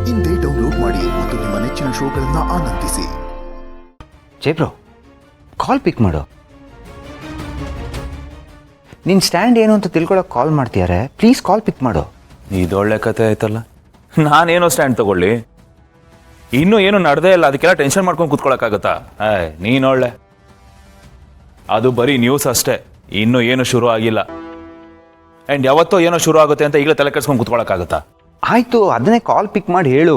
ಇಂದೇ ಡೌನ್ಲೋಡ್ ಮಾಡಿ ಮತ್ತು ನಿಮ್ಮ ನೆಚ್ಚಿನ ಶೋಗಳನ್ನು ಆನಂದಿಸಿ. ಜೈ ಬ್ರೋ, ಕಾಲ್ ಪಿಕ್ ಮಾಡು. ನಿನ್ನ ಸ್ಟ್ಯಾಂಡ್ ಏನು ಅಂತ ತಿಳ್ಕೊಳಕ್ಕೆ ಕಾಲ್ ಮಾಡ್ತೀಯಾರೆ, ಪ್ಲೀಸ್ ಕಾಲ್ ಪಿಕ್ ಮಾಡು. ಇದೊಳ್ಳೆ ಕತೆ ಆಯ್ತಲ್ಲ. ನಾನೇನೋ ಸ್ಟ್ಯಾಂಡ್ ತಗೊಳ್ಳಿ, ಇನ್ನೂ ಏನು ನಡೆದೇ ಇಲ್ಲ, ಅದಕ್ಕೆಲ್ಲ ಟೆನ್ಷನ್ ಮಾಡ್ಕೊಂಡು ಕೂತ್ಕೊಳ್ಳೋಕ್ಕಾಗತ್ತಾ? ನೀನೊಳ್ಳೆ, ಅದು ಬರೀ ನ್ಯೂಸ್ ಅಷ್ಟೇ, ಇನ್ನೂ ಏನು ಶುರು ಆಗಿಲ್ಲ. ಆ್ಯಂಡ್ ಯಾವತ್ತೋ ಏನೋ ಶುರು ಆಗುತ್ತೆ ಅಂತ ಈಗಲೇ ತಲೆ ಕೆಡ್ಸ್ಕೊಂಡು ಕೂತ್ಕೊಳ್ಳೋಕ್ಕಾಗತ್ತಾ? ಆಯಿತು, ಅದನ್ನೇ ಕಾಲ್ ಪಿಕ್ ಮಾಡಿ ಹೇಳು.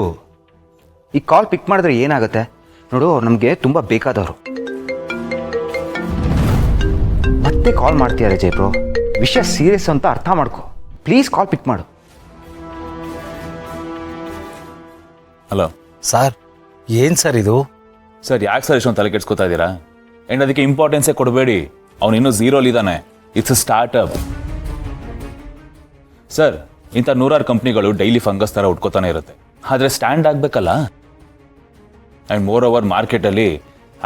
ಈ ಕಾಲ್ ಪಿಕ್ ಮಾಡಿದ್ರೆ ಏನಾಗುತ್ತೆ ನೋಡು, ನಮಗೆ ತುಂಬ ಬೇಕಾದವರು ಮತ್ತೆ ಕಾಲ್ ಮಾಡ್ತೀಯಾರೆ ಜೈ ಬ್ರೋ. ವಿಷಯ ಸೀರಿಯಸ್ ಅಂತ ಅರ್ಥ ಮಾಡ್ಕೊ, ಪ್ಲೀಸ್ ಕಾಲ್ ಪಿಕ್ ಮಾಡು. ಹಲೋ ಸರ್, ಏನು ಸರ್ ಇದು? ಸರ್, ಯಾಕೆ ಸರ್ ಇಷ್ಟೊಂದು ತಲೆ ಕೆಡ್ಸ್ಕೊತಾ ಇದ್ದೀರಾ? ಆ್ಯಂಡ್ ಅದಕ್ಕೆ ಇಂಪಾರ್ಟೆನ್ಸೇ ಕೊಡಬೇಡಿ, ಅವನು ಇನ್ನೂ ಝೀರೋಲಿದ್ದಾನೆ. It's a startup. ಸರ್, ಇಂಥ 100 ಕಂಪ್ನಿಗಳು ಡೈಲಿ ಫಂಗಸ್ ಥರ ಉಟ್ಕೋತಾನೆ ಇರುತ್ತೆ, ಆದರೆ ಸ್ಟ್ಯಾಂಡ್ ಆಗಬೇಕಲ್ಲ. ಆ್ಯಂಡ್ ಮೋರ್ ಓವರ್ ಮಾರ್ಕೆಟಲ್ಲಿ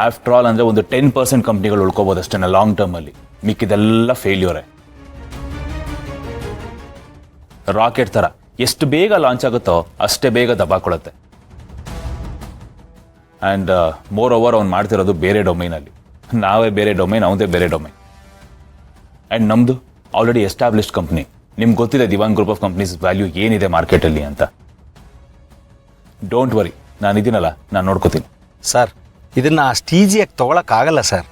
ಆಫ್ಟರ್ ಆಲ್ ಅಂದರೆ ಒಂದು 10% ಕಂಪ್ನಿಗಳು ಉಳ್ಕೋಬೋದು ಅಷ್ಟೇ ಲಾಂಗ್ ಟರ್ಮಲ್ಲಿ. ಮಿಕ್ಕಿದೆಲ್ಲ ಫೇಲ್ಯೂರೇ. ರಾಕೆಟ್ ಥರ ಎಷ್ಟು ಬೇಗ ಲಾಂಚ್ ಆಗುತ್ತೋ ಅಷ್ಟೇ ಬೇಗ ದಬಾಕೊಳುತ್ತೆ. ಆ್ಯಂಡ್ ಮೋರ್ ಓವರ್ ಅವ್ನು ಮಾಡ್ತಿರೋದು ಬೇರೆ ಡೊಮೈನಲ್ಲಿ, ನಾವೇ ಬೇರೆ ಡೊಮೈನ್, ಅವನದೇ ಬೇರೆ ಡೊಮೈನ್. ಆ್ಯಂಡ್ ನಮ್ಮದು ಆಲ್ರೆಡಿ ಎಸ್ಟಾಬ್ಲಿಷ್ಡ್ ಕಂಪ್ನಿ. ನಿಮ್ಗೆ ಗೊತ್ತಿದೆ ದಿವಾನ್ ಗ್ರೂಪ್ ಆಫ್ ಕಂಪ್ನೀಸ್ ವ್ಯಾಲ್ಯೂ ಏನಿದೆ ಮಾರ್ಕೆಟಲ್ಲಿ ಅಂತ. ಡೋಂಟ್ ವರಿ, ನಾನಿದ್ದೀನಲ್ಲ, ನಾನು ನೋಡ್ಕೋತೀನಿ. ಸರ್, ಇದನ್ನು ಅಷ್ಟು ಈಸಿಯಾಗಿ ತೊಗೊಳಕ್ಕಾಗಲ್ಲ ಸರ್.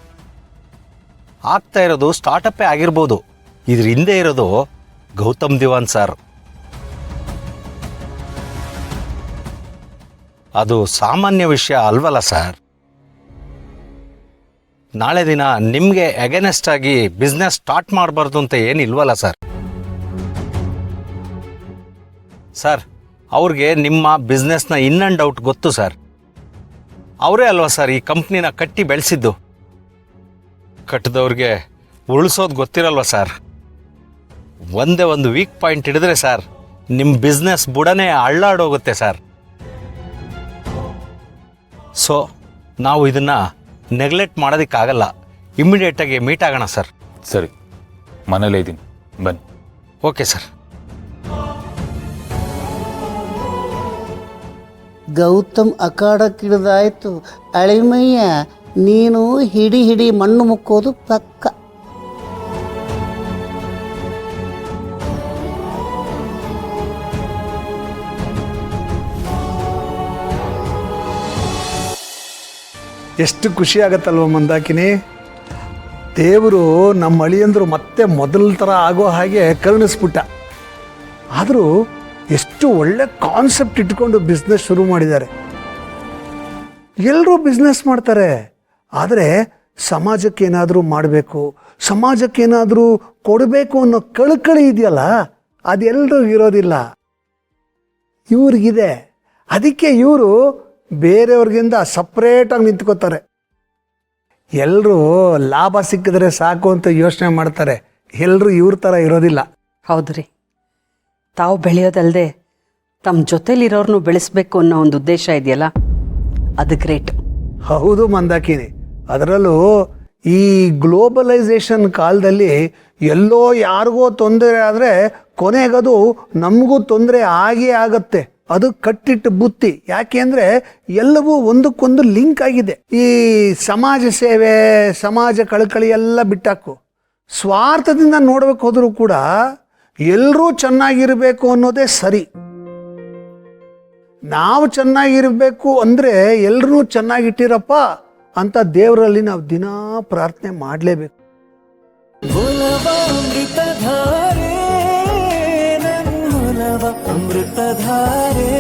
ಆಗ್ತಾ ಇರೋದು ಸ್ಟಾರ್ಟಪ್ಪೇ ಆಗಿರ್ಬೋದು, ಇದ್ರ ಹಿಂದೆ ಇರೋದು ಗೌತಮ್ ದಿವಾನ್ ಸರ್. ಅದು ಸಾಮಾನ್ಯ ವಿಷಯ ಅಲ್ವಲ್ಲ ಸರ್. ನಾಳೆ ದಿನ ನಿಮಗೆ ಅಗೇನೆಸ್ಟ್ ಆಗಿ ಬಿಸ್ನೆಸ್ ಸ್ಟಾರ್ಟ್ ಮಾಡಬಾರ್ದು ಅಂತ ಏನಿಲ್ವಲ್ಲ ಸರ್. ಸರ್, ಅವ್ರಿಗೆ ನಿಮ್ಮ ಬಿಸ್ನೆಸ್ನ ಇನ್ ಆ್ಯಂಡ್ ಔಟ್ ಗೊತ್ತು ಸರ್. ಅವರೇ ಅಲ್ವಾ ಸರ್ ಈ ಕಂಪ್ನಿನ ಕಟ್ಟಿ ಬೆಳೆಸಿದ್ದು. ಕಟ್ಟಿದವ್ರಿಗೆ ಉಳಿಸೋದು ಗೊತ್ತಿರಲ್ವ ಸರ್. ಒಂದೇ ಒಂದು ವೀಕ್ ಪಾಯಿಂಟ್ ಹಿಡಿದ್ರೆ ಸರ್, ನಿಮ್ಮ ಬಿಸ್ನೆಸ್ ಬುಡನೇ ಅಳ್ಳಾಡೋಗುತ್ತೆ ಸರ್. ಸೊ ನಾವು ಇದನ್ನು ನೆಗ್ಲೆಕ್ಟ್ ಮಾಡೋದಕ್ಕಾಗಲ್ಲ. ಇಮ್ಮಿಡಿಯೇಟಾಗಿ ಮೀಟ್ ಆಗೋಣ ಸರ್. ಸರಿ, ಮನೇಲೇ ಇದ್ದೀನಿ, ಬನ್ನಿ. Okay sir. ಗೌತಮ್ ಅಖಾಡಕ್ಕಿಳಿದಾಯ್ತು. ಅಳಿಮಯ್ಯ, ನೀನು ಹಿಡಿ ಮಣ್ಣು ಮುಕ್ಕೋದು ಪಕ್ಕ. ಎಷ್ಟು ಖುಷಿ ಆಗತ್ತಲ್ವ ಮಂದಾಕಿನಿ. ದೇವರು ನಮ್ಮ ಅಳಿಯಂದರು ಮತ್ತೆ ಮೊದಲ ಥರ ಆಗೋ ಹಾಗೆ ಕರುಣಿಸ್ಬಿಟ್ಟ. ಆದರೂ ಎಷ್ಟು ಒಳ್ಳೆ ಕಾನ್ಸೆಪ್ಟ್ ಇಟ್ಕೊಂಡು ಬಿಸ್ನೆಸ್ ಶುರು ಮಾಡಿದ್ದಾರೆ. ಎಲ್ಲರೂ ಬಿಸ್ನೆಸ್ ಮಾಡ್ತಾರೆ, ಆದರೆ ಸಮಾಜಕ್ಕೇನಾದರೂ ಮಾಡಬೇಕು, ಸಮಾಜಕ್ಕೇನಾದರೂ ಕೊಡಬೇಕು ಅನ್ನೋ ಕಳಕಳಿ ಇದೆಯಲ್ಲ, ಅದೆಲ್ಲರೂ ಇರೋದಿಲ್ಲ. ಇವ್ರಿಗಿದೆ. ಅದಕ್ಕೆ ಇವರು ಬೇರೆಯವ್ರಿಗಿಂತ ಸಪ್ರೇಟಾಗಿ ನಿಂತ್ಕೋತಾರೆ. ಎಲ್ಲರೂ ಲಾಭ ಸಿಕ್ಕಿದ್ರೆ ಸಾಕು ಅಂತ ಯೋಚನೆ ಮಾಡ್ತಾರೆ. ಎಲ್ಲರೂ ಇವ್ರ ಥರ ಇರೋದಿಲ್ಲ. ಹೌದು ರೀ, ತಾವು ಬೆಳೆಯೋದಲ್ಲದೆ ತಮ್ಮ ಜೊತೆಲಿರೋರ್ನು ಬೆಳೆಸ್ಬೇಕು ಅನ್ನೋ ಒಂದು ಉದ್ದೇಶ ಇದೆಯಲ್ಲ, ಅದು ಗ್ರೇಟ್. ಹೌದು ಮಂದಾಕಿನಿ. ಅದರಲ್ಲೂ ಈ ಗ್ಲೋಬಲೈಸೇಷನ್ ಕಾಲದಲ್ಲಿ ಎಲ್ಲೋ ಯಾರಿಗೋ ತೊಂದರೆ ಆದರೆ ಕೊನೆಗದು ನಮಗೂ ತೊಂದರೆ ಆಗೇ ಆಗತ್ತೆ. ಅದು ಕಟ್ಟಿಟ್ಟು ಬುತ್ತಿ. ಯಾಕೆ ಅಂದರೆ ಎಲ್ಲವೂ ಒಂದಕ್ಕೊಂದು ಲಿಂಕ್ ಆಗಿದೆ. ಈ ಸಮಾಜ ಸೇವೆ, ಸಮಾಜ ಕಳಕಳಿ ಎಲ್ಲ ಬಿಟ್ಟಾಕು. ಸ್ವಾರ್ಥದಿಂದ ನೋಡ್ಬೇಕು ಹೋದರೂ ಕೂಡ ಎಲ್ಲರೂ ಚೆನ್ನಾಗಿರಬೇಕು ಅನ್ನೋದೇ ಸರಿ. ನಾವು ಚೆನ್ನಾಗಿರಬೇಕು ಅಂದರೆ ಎಲ್ಲರೂ ಚೆನ್ನಾಗಿಟ್ಟಿರಪ್ಪ ಅಂತ ದೇವರಲ್ಲಿ ನಾವು ದಿನಾ ಪ್ರಾರ್ಥನೆ ಮಾಡಲೇಬೇಕು. ಅಮೃತಧಾರೆ